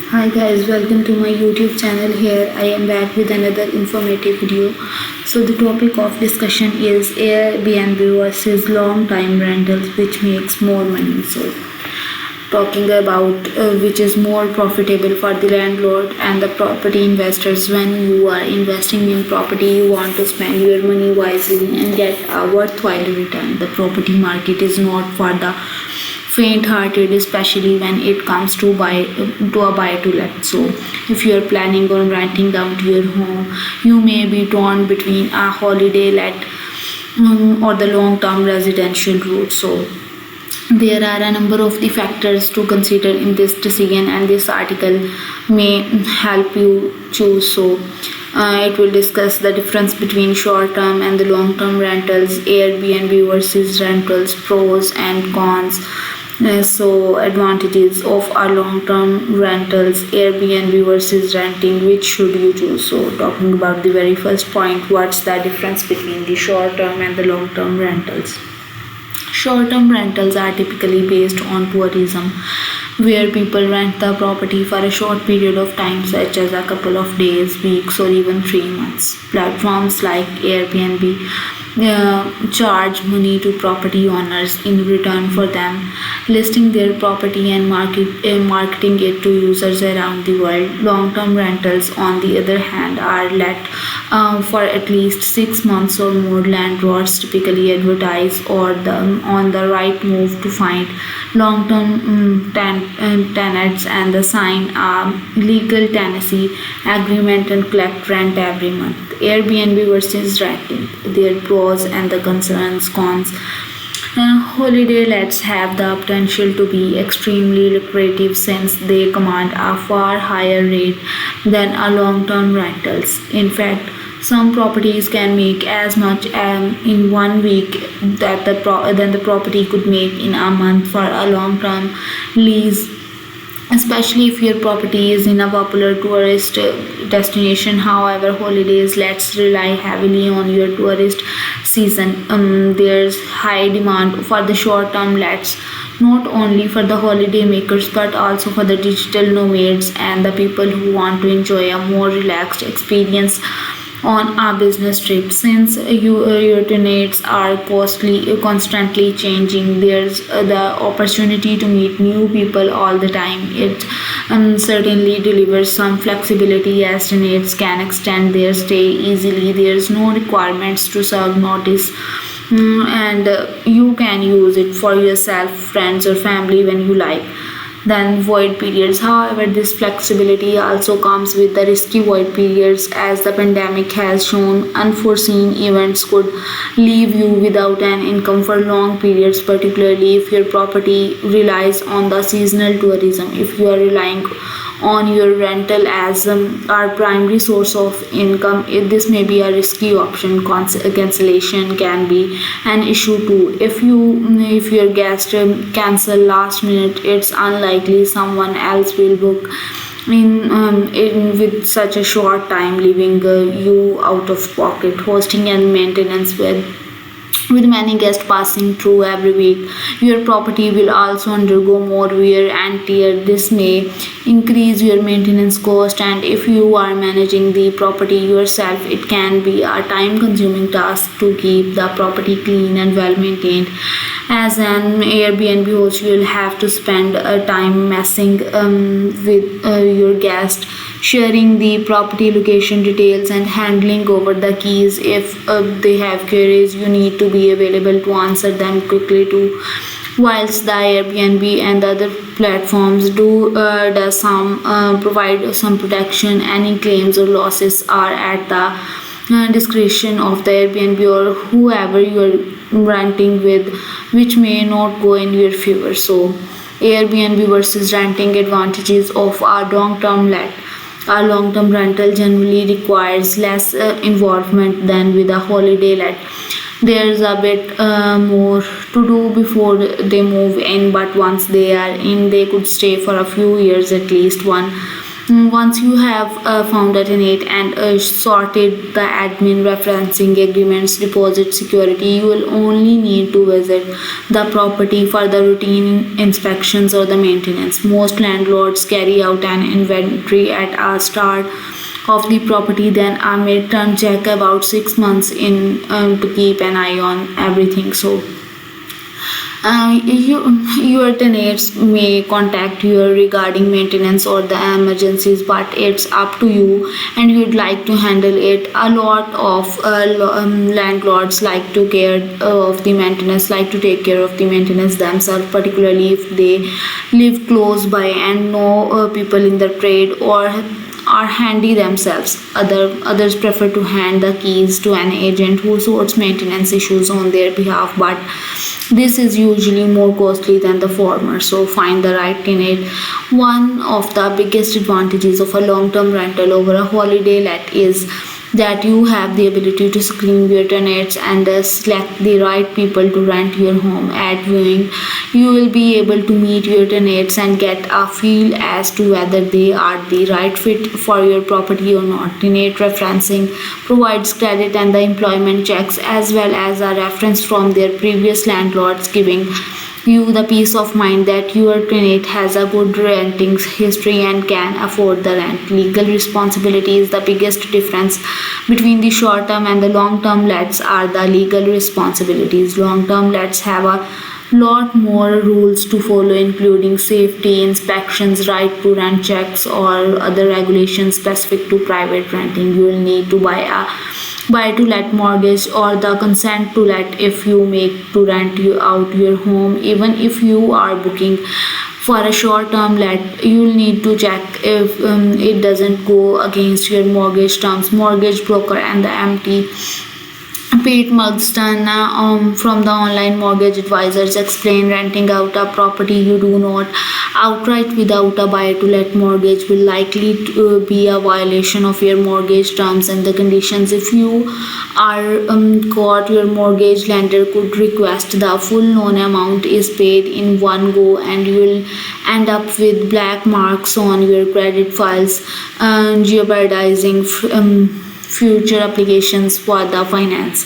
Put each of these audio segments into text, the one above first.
Hi guys, welcome to my YouTube channel. Here I am back with another informative video. So the topic of discussion is Airbnb versus long time rentals, which makes more money. So talking about which is more profitable for the landlord and the property investors. When you are investing in property, you want to spend your money wisely and get a worthwhile return. The property market is not for the faint-hearted, especially when it comes to a buy to let. So if you are planning on renting out your home, you may be torn between a holiday let or the long-term residential route. So there are a number of the factors to consider in this decision, and this article may help you choose. So it will discuss the difference between short-term and the long-term rentals, Airbnb versus rentals, pros and cons. So advantages of our long-term rentals, Airbnb versus renting, which should you choose? So talking about the very first point, what's the difference between the short-term and the long-term rentals? Short-term rentals are typically based on tourism, where people rent the property for a short period of time, such as a couple of days, weeks, or even 3 months. Platforms like Airbnb charge money to property owners in return for them listing their property and marketing it to users around the world. Long-term rentals, on the other hand, are let for at least 6 months or more. Landlords typically advertise or on the right move to find long-term tenants and sign a legal tenancy agreement and collect rent every month. Airbnb versus renting, their pros and the concerns, cons. Holiday lets have the potential to be extremely lucrative since they command a far higher rate than a long-term rentals. In fact, some properties can make as much in 1 week than the property could make in a month for a long-term lease, especially if your property is in a popular tourist destination. However, holidays lets rely heavily on your tourist season. There's high demand for the short-term lets, not only for the holiday makers but also for the digital nomads and the people who want to enjoy a more relaxed experience on a business trip. Since your tenants are constantly changing, there's the opportunity to meet new people all the time. It certainly delivers some flexibility as tenants can extend their stay easily. There's no requirements to serve notice. And you can use it for yourself, friends, or family when you like. Then void periods. However, this flexibility also comes with the risky void periods, as the pandemic has shown. Unforeseen events could leave you without an income for long periods, particularly if your property relies on the seasonal tourism. If you are relying on your rental as our primary source of income, this may be a risky option. Cancellation can be an issue too. If your guest cancel last minute, it's unlikely someone else will book in with such a short time, leaving you out of pocket. Hosting and maintenance, with many guests passing through every week, your property will also undergo more wear and tear. This may increase your maintenance cost, and if you are managing the property yourself, it can be a time consuming task to keep the property clean and well maintained. As an Airbnb host, you will have to spend time messing with your guest, sharing the property location details, and handling over the keys. If they have queries, you need to be available to answer them quickly too. Whilst the Airbnb and the other platforms does some provide some protection, any claims or losses are at the discretion of the Airbnb or whoever you are renting with, which may not go in your favor. So Airbnb versus renting, advantages of our long-term let. A long-term rental generally requires less involvement than with a holiday let. There's a bit more to do before they move in, but once they are in, they could stay for a few years at least. One Once you have found a tenant and sorted the admin, referencing agreements, deposit, security, you will only need to visit the property for the routine inspections or the maintenance. Most landlords carry out an inventory at a start of the property, then a mid-term check about 6 months in to keep an eye on everything. So your tenants may contact you regarding maintenance or the emergencies, but it's up to you and you'd like to handle it. A lot of landlords like to care of the maintenance, like to take care of the maintenance themselves, particularly if they live close by and know people in the trade or are handy themselves. Others prefer to hand the keys to an agent who sorts maintenance issues on their behalf, but this is usually more costly than the former, so find the right tenant. One of the biggest advantages of a long-term rental over a holiday let is that you have the ability to screen your tenants and select the right people to rent your home. At viewing, you will be able to meet your tenants and get a feel as to whether they are the right fit for your property or not. Tenant referencing provides credit and the employment checks as well as a reference from their previous landlords, giving you the peace of mind that your tenant has a good renting history and can afford the rent. Legal responsibility is the biggest difference between the short term and the long term lets are the legal responsibilities. Long term lets have a lot more rules to follow, including safety inspections, right to rent checks, or other regulations specific to private renting. You will need to buy to let mortgage or the consent to let if you make to rent you out your home. Even if you are booking for a short term let, you'll need to check if it doesn't go against your mortgage terms. Mortgage broker and the empty Pete Mugston from the online mortgage advisors explain renting out a property you do not outright without a buy to let mortgage will likely to be a violation of your mortgage terms and the conditions. If you are caught, your mortgage lender could request the full loan amount is paid in one go and you will end up with black marks on your credit files, jeopardizing future applications for the finance.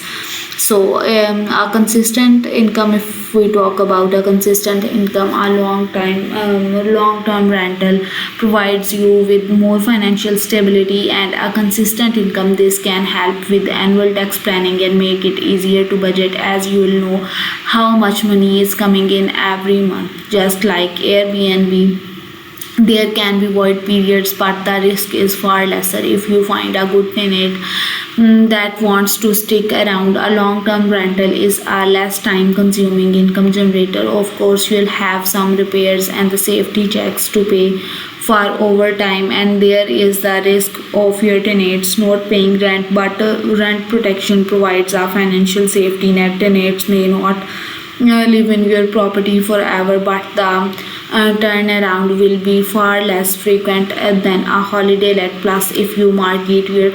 So a consistent income, if we talk about a consistent income, a long term rental provides you with more financial stability and a consistent income. This can help with annual tax planning and make it easier to budget, as you will know how much money is coming in every month. Just like Airbnb, there can be void periods, but the risk is far lesser if you find a good tenant that wants to stick around. A long-term rental is a less time-consuming income generator. Of course, you'll have some repairs and the safety checks to pay for over time, and there is the risk of your tenants not paying rent, but rent protection provides a financial safety net. Tenants may not live in your property forever, but the turnaround will be far less frequent than a holiday let. Plus, if you market your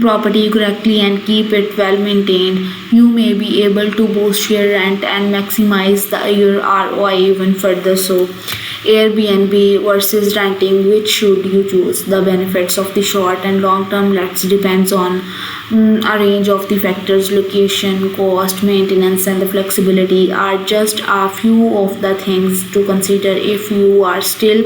property correctly and keep it well maintained, you may be able to boost your rent and maximize your ROI even further. So, Airbnb versus renting, which should you choose? The benefits of the short and long term lets depends on a range of the factors. Location, cost, maintenance, and the flexibility are just a few of the things to consider. If you are still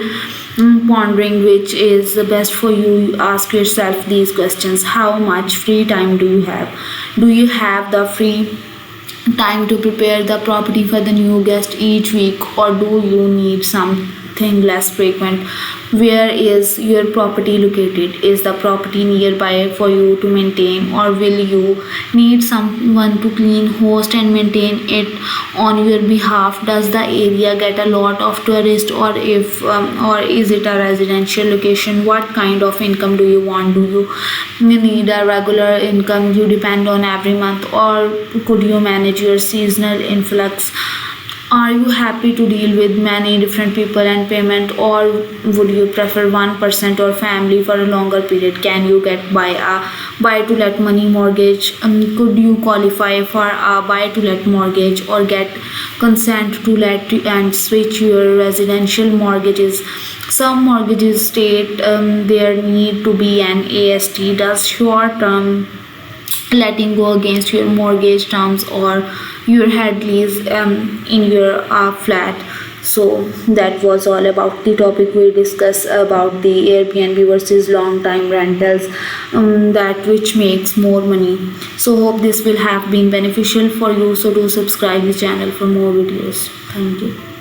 pondering which is the best for you, ask yourself these questions. How much free time do you have? Do you have the free time to prepare the property for the new guest each week, or do you need something less frequent? Where is your property located? Is the property nearby for you to maintain, or will you need someone to clean, host, and maintain it on your behalf? Does the area get a lot of tourists, or is it a residential location? What kind of income do you want? Do you need a regular income you depend on every month, or could you manage your seasonal influx Are you happy to deal with many different people and payment, or would you prefer one person or family for a longer period? Can you get buy to let money mortgage? Could you qualify for a buy to let mortgage or get consent to let and switch your residential mortgages? Some mortgages state there need to be an AST. Does short term letting go against your mortgage terms or your head lease in your flat. So that was all about the topic we discussed about the Airbnb versus long time rentals, that which makes more money. So hope this will have been beneficial for you. So do subscribe the channel for more videos. Thank you.